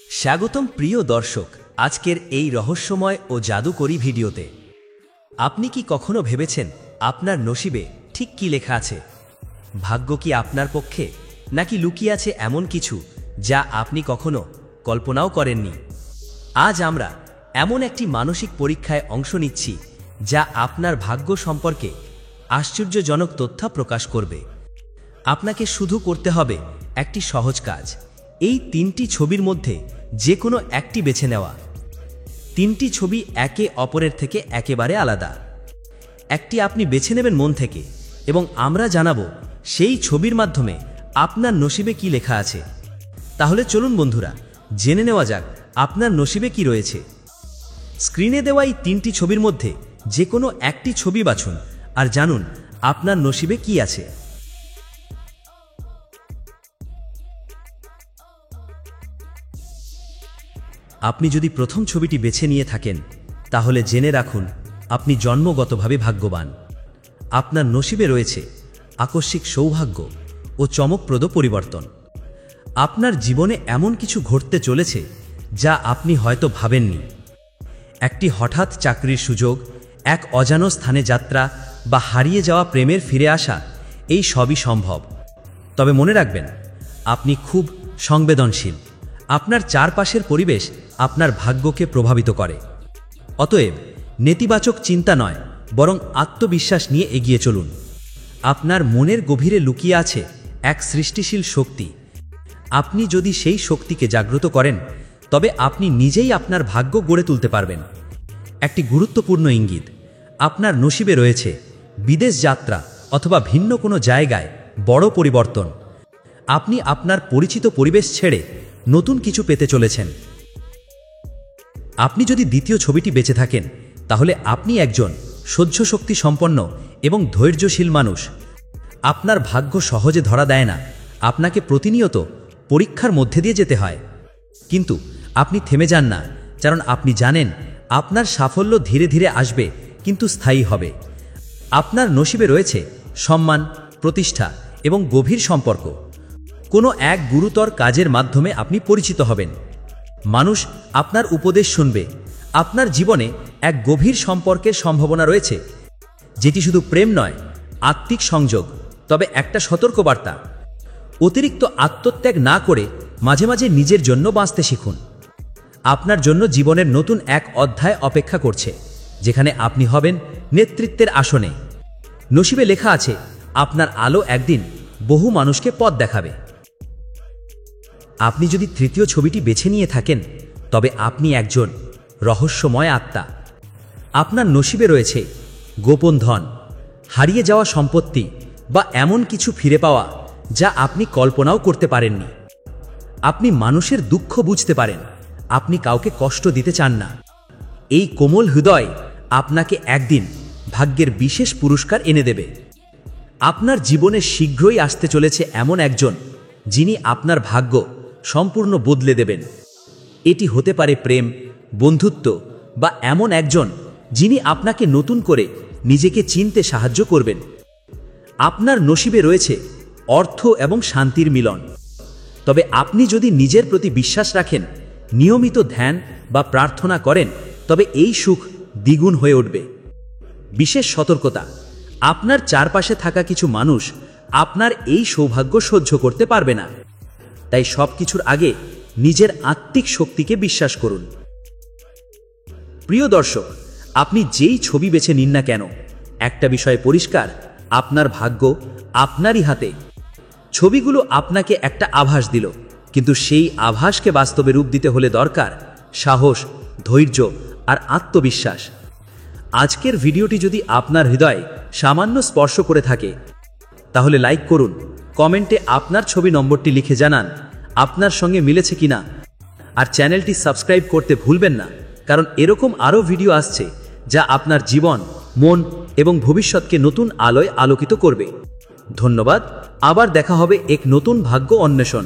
স্বাগতম প্রিয় দর্শক আজকের এই রহস্যময় ও জাদুকরী ভিডিওতে। আপনি কি কখনো ভেবেছেন আপনার নসিবে ঠিক কি লেখা আছে? ভাগ্য কি আপনার পক্ষে, নাকি লুকিয়ে আছে এমন কিছু যা আপনি কখনো কল্পনাও করেননি? আজ আমরা এমন একটি মানসিক পরীক্ষায় অংশ নিচ্ছি যা আপনার ভাগ্য সম্পর্কে আশ্চর্যজনক তথ্য প্রকাশ করবে। আপনাকে শুধু করতে হবে একটি সহজ কাজ, এই তিনটি ছবির মধ্যে যে কোনো একটি বেছে নেওয়া। তিনটি ছবি একে অপরের থেকে একেবারে আলাদা। একটি আপনি বেছে নেবেন মন থেকে এবং আমরা জানাবো সেই ছবির মাধ্যমে আপনার নসিবে কি লেখা আছে। তাহলে চলুন বন্ধুরা, জেনে নেওয়া যাক আপনার নসিবে কি রয়েছে। স্ক্রিনে দেওয়া এই তিনটি ছবির মধ্যে যে কোনো একটি ছবি বাছুন আর জানুন আপনার নসিবে কি আছে। আপনি যদি প্রথম ছবিটি বেছে নিয়ে থাকেন তাহলে জেনে রাখুন আপনি জন্মগতভাবে ভাগ্যবান। আপনার নসিবে রয়েছে আকস্মিক সৌভাগ্য ও চমকপ্রদ পরিবর্তন। আপনার জীবনে এমন কিছু ঘটতে চলেছে যা আপনি হয়তো ভাবেননি। একটি হঠাৎ চাকরির সুযোগ, এক অজানা স্থানে যাত্রা বা হারিয়ে যাওয়া প্রেমের ফিরে আসা, এই সবই সম্ভব। তবে মনে রাখবেন, আপনি খুব সংবেদনশীল। আপনার চারপাশের পরিবেশ আপনার ভাগ্যকে প্রভাবিত করে। অতএব নেতিবাচক চিন্তা নয়, বরং আত্মবিশ্বাস নিয়ে এগিয়ে চলুন। আপনার মনের গভীরে লুকিয়ে আছে এক সৃষ্টিশীল শক্তি। আপনি যদি সেই শক্তিকে জাগ্রত করেন তবে আপনি নিজেই আপনার ভাগ্য গড়ে তুলতে পারবেন। একটি গুরুত্বপূর্ণ ইঙ্গিত, আপনার নসিবে রয়েছে বিদেশ যাত্রা অথবা ভিন্ন কোনো জায়গায় বড় পরিবর্তন। আপনি আপনার পরিচিত পরিবেশ ছেড়ে নতুন কিছু পেতে চলেছেন। আপনি যদি দ্বিতীয় ছবিটি বেছে থাকেন তাহলে আপনি একজন সহ্যশক্তি সম্পন্ন এবং ধৈর্যশীল মানুষ। আপনার ভাগ্য সহজে ধরা দেয় না, আপনাকে প্রতিনিয়ত পরীক্ষার মধ্যে দিয়ে যেতে হয়। কিন্তু আপনি থেমে যান না, কারণ আপনি জানেন আপনার সাফল্য ধীরে ধীরে আসবে, কিন্তু স্থায়ী হবে। আপনার নসিবে রয়েছে সম্মান, প্রতিষ্ঠা এবং গভীর সম্পর্ক। কোনো এক গুরুতর কাজের মাধ্যমে আপনি পরিচিত হবেন। মানুষ আপনার উপদেশ শুনবে। আপনার জীবনে এক গভীর সম্পর্কের সম্ভাবনা রয়েছে, যেটি শুধু প্রেম নয়, আত্মিক সংযোগ। তবে একটা সতর্কবার্তা, অতিরিক্ত আত্মত্যাগ না করে মাঝে মাঝে নিজের জন্য বাঁচতে শিখুন। আপনার জন্য জীবনের নতুন এক অধ্যায় অপেক্ষা করছে, যেখানে আপনি হবেন নেতৃত্বের আসনে। নসিবে লেখা আছে আপনার আলো একদিন বহু মানুষকে পথ দেখাবে। আপনি যদি তৃতীয় ছবিটি বেছে নিয়ে থাকেন তবে আপনি একজন রহস্যময় আত্মা। আপনার নসিবে রয়েছে গোপন ধন, হারিয়ে যাওয়া সম্পত্তি বা এমন কিছু ফিরে পাওয়া যা আপনি কল্পনাও করতে পারেননি। আপনি মানুষের দুঃখ বুঝতে পারেন, আপনি কাউকে কষ্ট দিতে চান না। এই কোমল হৃদয় আপনাকে একদিন ভাগ্যের বিশেষ পুরস্কার এনে দেবে। আপনার জীবনে শীঘ্রই আসতে চলেছে এমন একজন যিনি আপনার ভাগ্য সম্পূর্ণ বদলে দেবেন। এটি হতে পারে প্রেম, বন্ধুত্ব বা এমন একজন যিনি আপনাকে নতুন করে নিজেকে চিনতে সাহায্য করবেন। আপনার নসিবে রয়েছে অর্থ এবং শান্তির মিলন। তবে আপনি যদি নিজের প্রতি বিশ্বাস রাখেন, নিয়মিত ধ্যান বা প্রার্থনা করেন, তবে এই সুখ দ্বিগুণ হয়ে উঠবে। বিশেষ সতর্কতা, আপনার চারপাশে থাকা কিছু মানুষ আপনার এই সৌভাগ্য সহ্য করতে পারবে না। তাই সবকিছুর আগে নিজের আত্মিক শক্তিকে বিশ্বাস করুন। প্রিয় দর্শক, আপনি যেই ছবি বেছে নিন না কেন, একটা বিষয় পরিষ্কার, আপনার ভাগ্য আপনারই হাতে। ছবিগুলো আপনাকে একটা আভাস দিল, কিন্তু সেই আভাসকে বাস্তবে রূপ দিতে হলে দরকার সাহস, ধৈর্য আর আত্মবিশ্বাস। আজকের ভিডিওটি যদি আপনার হৃদয় সামান্য স্পর্শ করে থাকে তাহলে লাইক করুন, কমেন্টে আপনার ছবি নম্বরটি লিখে জানান আপনার সঙ্গে মিলেছে কিনা। আর চ্যানেলটি সাবস্ক্রাইব করতে ভুলবেন না, কারণ এরকম আরও ভিডিও আসছে যা আপনার জীবন, মন এবং ভবিষ্যৎকে নতুন আলোয় আলোকিত করবে। ধন্যবাদ, আবার দেখা হবে এক নতুন ভাগ্য অন্বেষণ।